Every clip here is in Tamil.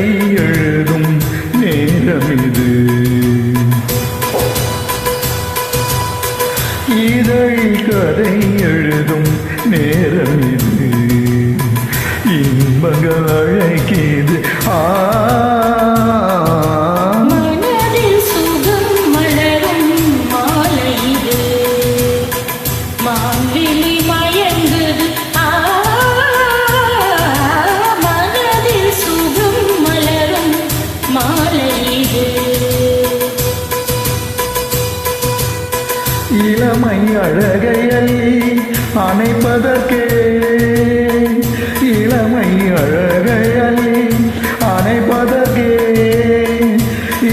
கதை எழுதும் நேரம் இது. இதழ் கதை எழுதும் நேரம் இது. இன்பங்கள் அழைக்கிது. மனதில் சுகம் மலரும் மாலை இது. மாவிலி மயங்குது. மனதில் சுகம் மலரும் மாலை இது. இளமை அழகையல்லி அணைப்பதற்கே, இளமை அழகையல்லி அணைப்பதற்கே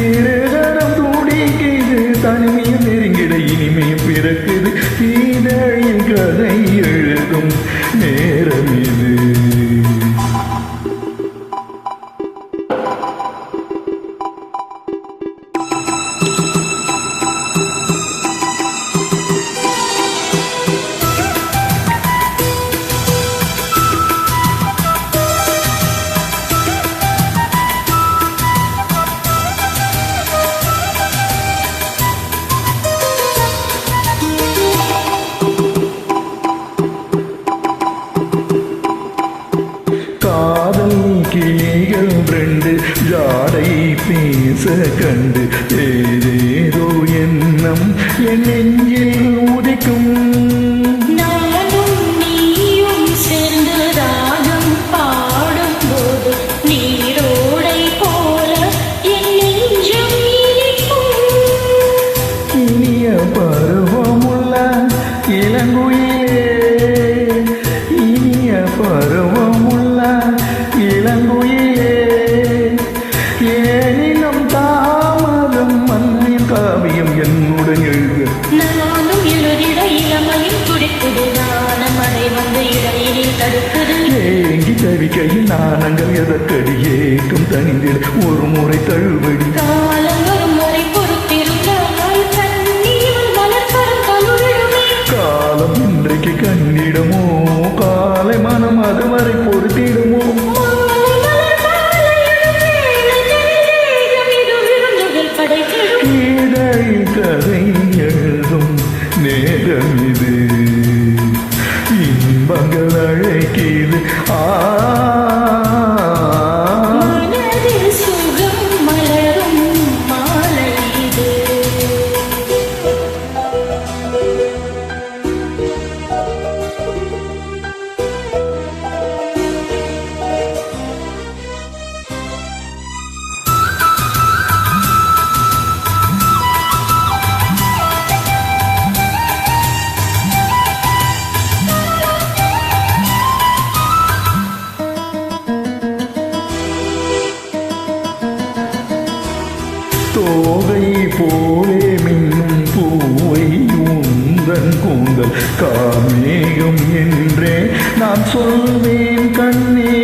இருகரம் துடிக்குது. தனிமையும் நெருங்கிட இனிமையும் பிறக்குது. இதழில் கதை எழுதும் நேரம் இது. காதல் கிளிகள் ரெண்டு ஜாடை பேச கண்டு ஏதேதோ எண்ணம் என் நெஞ்சில் உதிக்கும். நானும் நீயும் சேர்ந்து ராகம் பாடும்போது நீரோடை போல என் நெஞ்சம் இனிக்கும். இனிய பருவமுள்ள இளங்குயிலே, இனிய பருவமுள்ள இளங்குயிலே, ஏனினும் தாமதம் மண்ணின் காவியம் என்னுடன் எழுது. நானும் எழுதிட இளமையும் துடிக்குது. நாணமடை வந்து இடையினில் தடுக்குது. ஏங்கி தவிக்கையில் நாணங்கள் எதற்கடி ஏக்கம் தனிந்திட ஒரு முறை தழுவடி. காலம் ஒரு முறை பொறுத்திருந்தால் கண்ணீர் மலர்கரம் தழுவிடுமே. காலம் இன்றைக்கு கண்ணிடமோ, காலை மனம் அதுவரை பொறுத்திடுமோ. மாலை மலர் மாலையிடும் வேளை நெஞ்சேகம் இது விருந்துகள் படைத்திடும். இதழில் கதை எழுதும் நேரம் இது. இன்பங்கள் அழைக்கிது. மனதில் சுகம் மலரும் மாலை இது. தோகை போலே மின்னும் பூவை உந்தன் கூந்தல் காமேகம் என்றே நான் சொல்வேன் கண்ணே.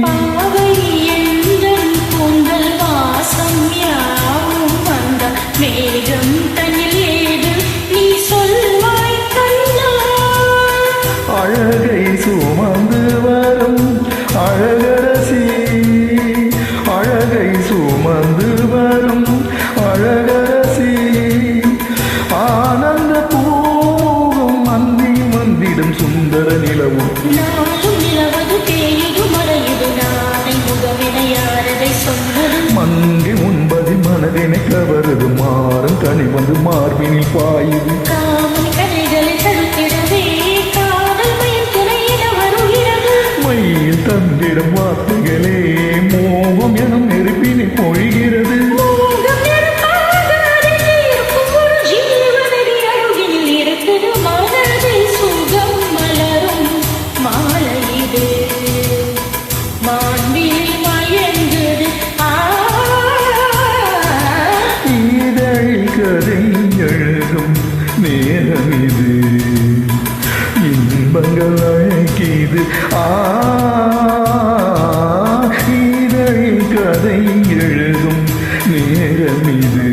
பாவை எந்தன் கூந்தல் வாசம் யாவும் வந்த மேகம் தன்னில் ஏது நீ சொல்வாய் கண்ணா. அழகை சுமந்து வரும் அழகரசி, அழகை சுமந்து வரும் அழகரசி, ஆனந்த பூவும் அந்தி வந்திடும் சுந்தர நிலவும். நாளும் நிலவது தேயுது மறையுது நாளை முகவினை யாரதை சொன்னது. மங்கி உண்பதில் மனதினை கவருது. மாறும் கனி வந்து மார்பினில் பாயுது. காமன் கலைகளை தடுத்திடவே காதல் மயம் துணையிட வருகிறது. மயில் தந்திடும் வார்த்தைகளே மோகம் எனும் நெருப்பினை பொழிகிறது. மோகம் நெருப்பாக அதில் இருக்கும் ஒரு ஜீவனதி அருகில் இருக்குது. மனதில் சுகம் மலரும் மாலை இது. மாண்பில் மயங்குது. இதழில் கதை எழுதும் நேரம் இது. இன்பங்கள் அழைக்கிது. இதழில் கதை எழுதும் நேரம் இது.